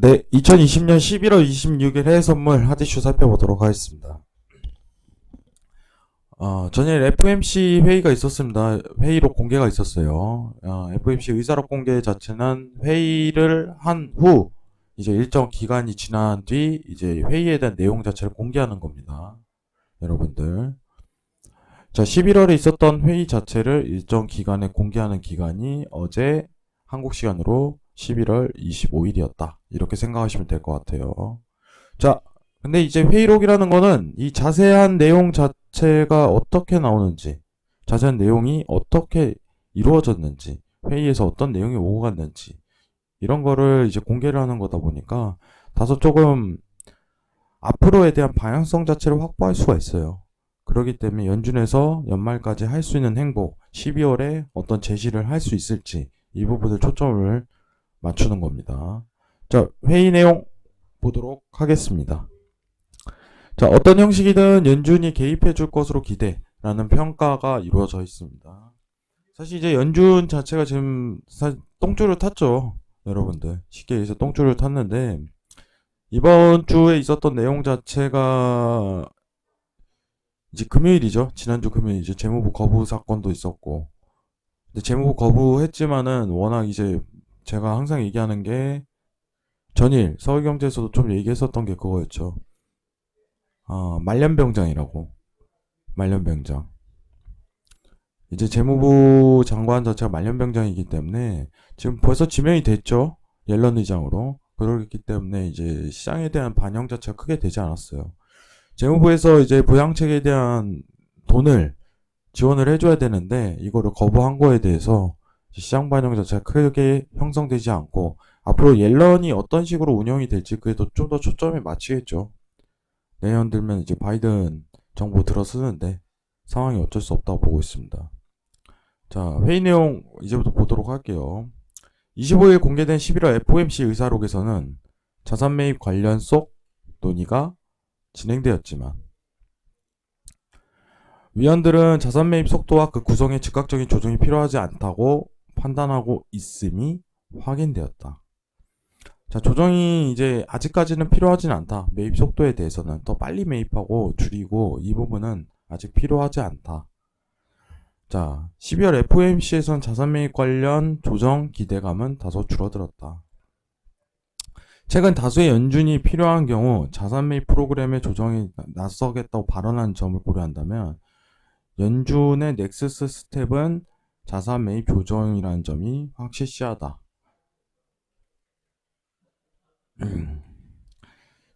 네, 2020년 11월 26일 해외 선물 핫이슈 살펴보도록 하겠습니다. 전일 FOMC 회의가 있었습니다. 회의록 공개가 있었어요. FOMC 의사록 공개 자체는 회의를 한 후, 이제 일정 기간이 지난 뒤, 이제 회의에 대한 내용 자체를 공개하는 겁니다. 여러분들. 자, 11월에 있었던 회의 자체를 일정 기간에 공개하는 기간이 어제 한국 시간으로 11월 25일이었다. 이렇게 생각하시면 될 것 같아요. 자, 근데 이제 회의록이라는 거는 이 자세한 내용 자체가 어떻게 나오는지, 자세한 내용이 어떻게 이루어졌는지, 회의에서 어떤 내용이 오고 갔는지, 이런 거를 이제 공개를 하는 거다 보니까 다소 조금 앞으로에 대한 방향성 자체를 확보할 수가 있어요. 그렇기 때문에 연준에서 연말까지 할 수 있는 행보, 12월에 어떤 제시를 할 수 있을지, 이 부분을 초점을 맞추는 겁니다. 자, 회의 내용 보도록 하겠습니다. 자, 어떤 형식이든 연준이 개입해 줄 것으로 기대라는 평가가 이루어져 있습니다. 사실 이제 연준 자체가 지금 똥줄을 탔죠. 여러분들. 쉽게 얘기해서 똥줄을 탔는데, 이번 주에 있었던 내용 자체가 이제 금요일이죠. 지난주 금요일 이제 재무부 거부 사건도 있었고, 근데 재무부 거부했지만은 워낙 이제 제가 항상 얘기하는 게 전일 서울경제에서도 좀 얘기했었던 게 그거였죠. 말년병장이라고. 말년병장. 이제 재무부 장관 자체가 말년병장이기 때문에 지금 벌써 지명이 됐죠. 옐런 의장으로. 그렇기 때문에 이제 시장에 대한 반영 자체가 크게 되지 않았어요. 재무부에서 이제 부양책에 대한 돈을 지원을 해줘야 되는데 이거를 거부한 거에 대해서 시장 반영 자체가 크게 형성되지 않고 앞으로 옐런이 어떤 식으로 운영이 될지 그에 좀 더 초점이 맞추겠죠. 내년 들면 이제 바이든 정부 들어서는데 상황이 어쩔 수 없다고 보고 있습니다. 자, 회의 내용 이제부터 보도록 할게요. 25일 공개된 11월 FOMC 의사록에서는 자산 매입 관련 속 논의가 진행되었지만 위원들은 자산 매입 속도와 그 구성에 즉각적인 조정이 필요하지 않다고 판단하고 있음이 확인되었다. 자, 조정이 이제 아직까지는 필요하진 않다. 매입 속도에 대해서는 더 빨리 매입하고 줄이고 이 부분은 아직 필요하지 않다. 자, 12월 FOMC에선 자산 매입 관련 조정 기대감은 다소 줄어들었다. 최근 다수의 연준이 필요한 경우 자산 매입 프로그램의 조정에 나서겠다고 발언한 점을 고려한다면 연준의 넥스트 스텝은 자산 매입 조정이라는 점이 확실시하다.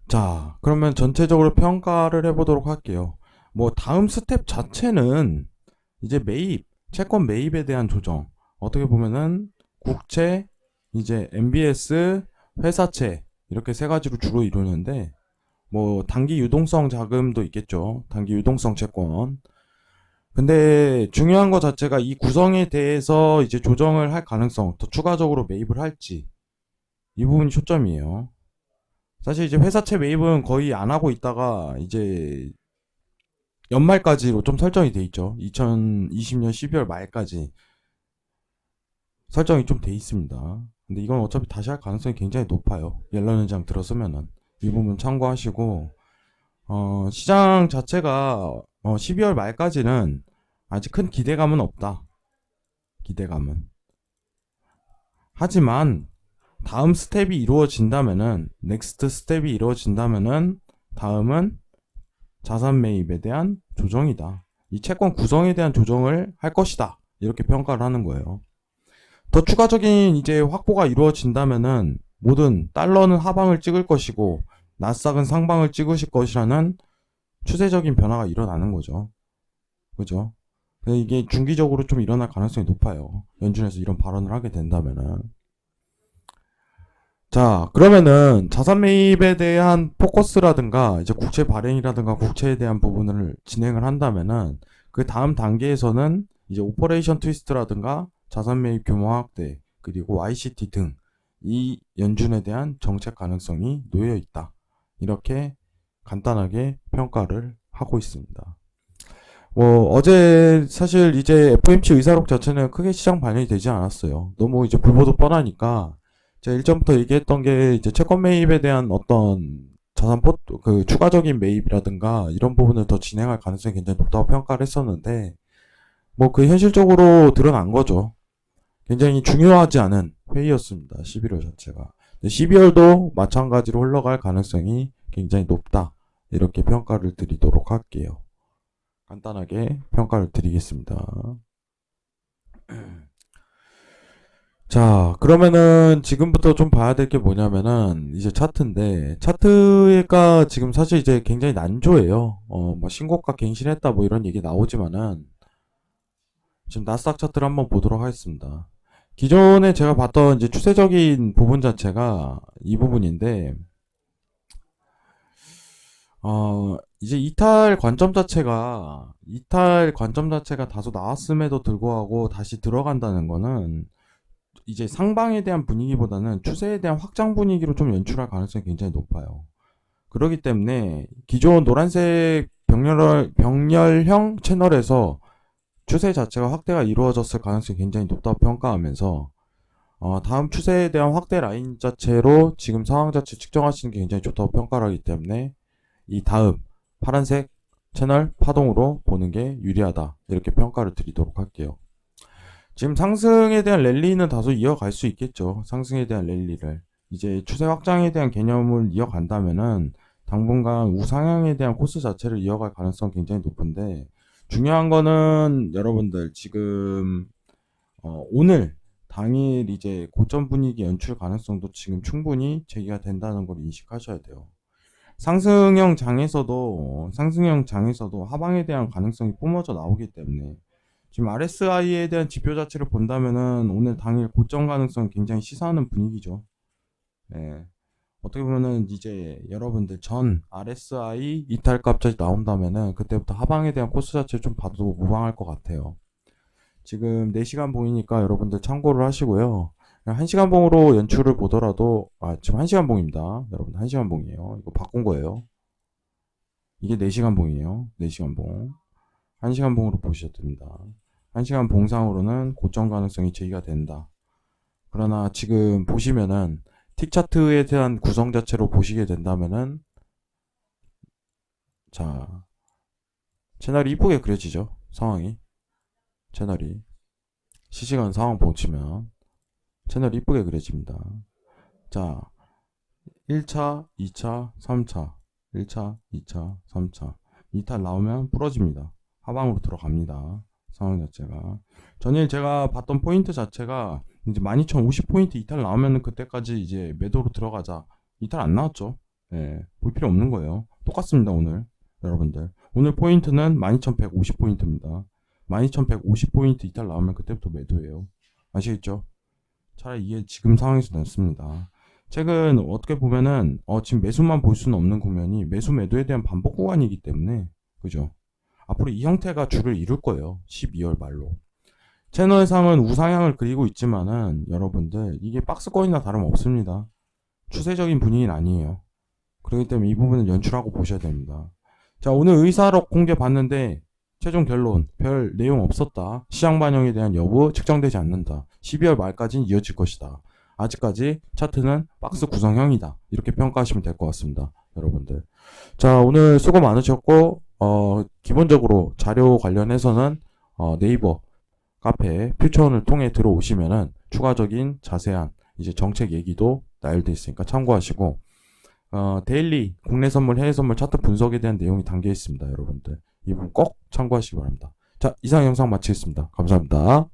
자, 그러면 전체적으로 평가를 해보도록 할게요. 뭐 다음 스텝 자체는 이제 매입, 채권 매입에 대한 조정. 어떻게 보면은 국채, 이제 MBS, 회사채 이렇게 세 가지로 주로 이루는데 뭐 단기 유동성 자금도 있겠죠. 단기 유동성 채권. 근데 중요한 것 자체가 이 구성에 대해서 이제 조정을 할 가능성, 더 추가적으로 매입을 할지 이 부분이 초점이에요. 사실 이제 회사채 매입은 거의 안 하고 있다가 이제 연말까지로 좀 설정이 돼 있죠. 2020년 12월 말까지 설정이 좀 돼 있습니다. 근데 이건 어차피 다시 할 가능성이 굉장히 높아요. 옐런 의장 들어서면은 이 부분 참고하시고 시장 자체가 12월 말까지는 아직 큰 기대감은 없다. 기대감은. 하지만 다음 스텝이 이루어진다면은 넥스트 스텝이 이루어진다면은 다음은 자산 매입에 대한 조정이다. 이 채권 구성에 대한 조정을 할 것이다. 이렇게 평가를 하는 거예요. 더 추가적인 이제 확보가 이루어진다면은 모든 달러는 하방을 찍을 것이고 나스닥은 상방을 찍으실 것이라는 추세적인 변화가 일어나는 거죠. 그죠? 이게 중기적으로 좀 일어날 가능성이 높아요. 연준에서 이런 발언을 하게 된다면은. 자, 그러면은 자산 매입에 대한 포커스라든가 이제 국채 발행이라든가 국채에 대한 부분을 진행을 한다면은 그 다음 단계에서는 이제 오퍼레이션 트위스트라든가 자산 매입 규모 확대 그리고 YCT 등 이 연준에 대한 정책 가능성이 놓여 있다. 이렇게 간단하게 평가를 하고 있습니다. 뭐 어제 사실 이제 FOMC 의사록 자체는 크게 시장 반영이 되지 않았어요. 너무 이제 불보듯 뻔하니까 제가 일전부터 얘기했던 게 이제 채권 매입에 대한 어떤 그 추가적인 매입이라든가 이런 부분을 더 진행할 가능성이 굉장히 높다고 평가를 했었는데, 뭐 그 현실적으로 드러난 거죠. 굉장히 중요하지 않은 회의였습니다. 11월 자체가. 12월도 마찬가지로 흘러갈 가능성이 굉장히 높다. 이렇게 평가를 드리도록 할게요. 간단하게 평가를 드리겠습니다. 자, 그러면은 지금부터 좀 봐야 될 게 뭐냐면은 이제 차트인데, 차트가 지금 사실 이제 굉장히 난조예요. 뭐 신고가 갱신했다 뭐 이런 얘기 나오지만은 지금 나스닥 차트를 한번 보도록 하겠습니다. 기존에 제가 봤던 이제 추세적인 부분 자체가 이 부분인데, 이제 이탈 관점 자체가 다소 나왔음에도 불구하고 다시 들어간다는 거는 이제 상방에 대한 분위기보다는 추세에 대한 확장 분위기로 좀 연출할 가능성이 굉장히 높아요. 그렇기 때문에 기존 노란색 병렬형 채널에서 추세 자체가 확대가 이루어졌을 가능성이 굉장히 높다고 평가하면서 다음 추세에 대한 확대 라인 자체로 지금 상황 자체 측정하시는 게 굉장히 좋다고 평가를 하기 때문에 이 다음 파란색 채널 파동으로 보는 게 유리하다 이렇게 평가를 드리도록 할게요. 지금 상승에 대한 랠리는 다소 이어갈 수 있겠죠. 상승에 대한 랠리를 이제 추세 확장에 대한 개념을 이어간다면은 당분간 우상향에 대한 코스 자체를 이어갈 가능성 굉장히 높은데, 중요한 거는 여러분들 지금 오늘 당일 이제 고점 분위기 연출 가능성도 지금 충분히 제기가 된다는 걸 인식하셔야 돼요. 상승형 장에서도 하방에 대한 가능성이 뿜어져 나오기 때문에 지금 RSI에 대한 지표 자체를 본다면은 오늘 당일 고점 가능성 굉장히 시사하는 분위기죠. 예. 어떻게 보면은 이제 여러분들 전 RSI 이탈값까지 나온다면은 그때부터 하방에 대한 코스 자체를 좀 봐도 무방할 것 같아요. 지금 4시간 봉이니까 여러분들 참고를 하시고요. 1시간 봉으로 연출을 보더라도, 지금 1시간 봉입니다. 여러분 1시간 봉이에요. 이거 바꾼 거예요. 이게 4시간 봉이에요. 4시간 봉. 1시간 봉으로 보셔도 됩니다. 1시간 봉상으로는 고점 가능성이 제기가 된다. 그러나 지금 보시면은 틱 차트에 대한 구성 자체로 보시게 된다면은, 자, 채널이 이쁘게 그려지죠. 상황이. 채널이. 실시간 상황 보시면 채널이 이쁘게 그려집니다. 자, 1차, 2차, 3차. 1차, 2차, 3차. 이탈 나오면 부러집니다. 하방으로 들어갑니다. 상황 자체가. 전일 제가 봤던 포인트 자체가 이제 12,050포인트 이탈 나오면 그때까지 이제 매도로 들어가자. 이탈 안 나왔죠. 예, 볼 필요 없는 거예요. 똑같습니다, 오늘. 여러분들. 오늘 포인트는 12,150포인트입니다. 12,150포인트 이탈 나오면 그때부터 매도예요. 아시겠죠? 차라리 이게 지금 상황에서 낫습니다. 최근 어떻게 보면은 지금 매수만 볼 수는 없는 국면이 매수 매도에 대한 반복 구간이기 때문에, 그죠? 앞으로 이 형태가 주를 이룰 거예요. 12월 말로. 채널상은 우상향을 그리고 있지만은 여러분들 이게 박스권이나 다름없습니다. 추세적인 분위기는 아니에요. 그렇기 때문에 이 부분은 연출하고 보셔야 됩니다. 자, 오늘 의사록 공개 봤는데 최종 결론 별 내용 없었다. 시장 반영에 대한 여부 측정되지 않는다. 12월 말까지는 이어질 것이다. 아직까지 차트는 박스 구성형이다. 이렇게 평가하시면 될 것 같습니다. 여러분들. 자, 오늘 수고 많으셨고 기본적으로 자료 관련해서는 네이버 카페 퓨처원을 통해 들어오시면은 추가적인 자세한 이제 정책 얘기도 나열되어 있으니까 참고하시고, 데일리 국내 선물 해외 선물 차트 분석에 대한 내용이 담겨 있습니다. 여러분들 이 부분 꼭 참고하시기 바랍니다. 자, 이상 영상 마치겠습니다. 감사합니다.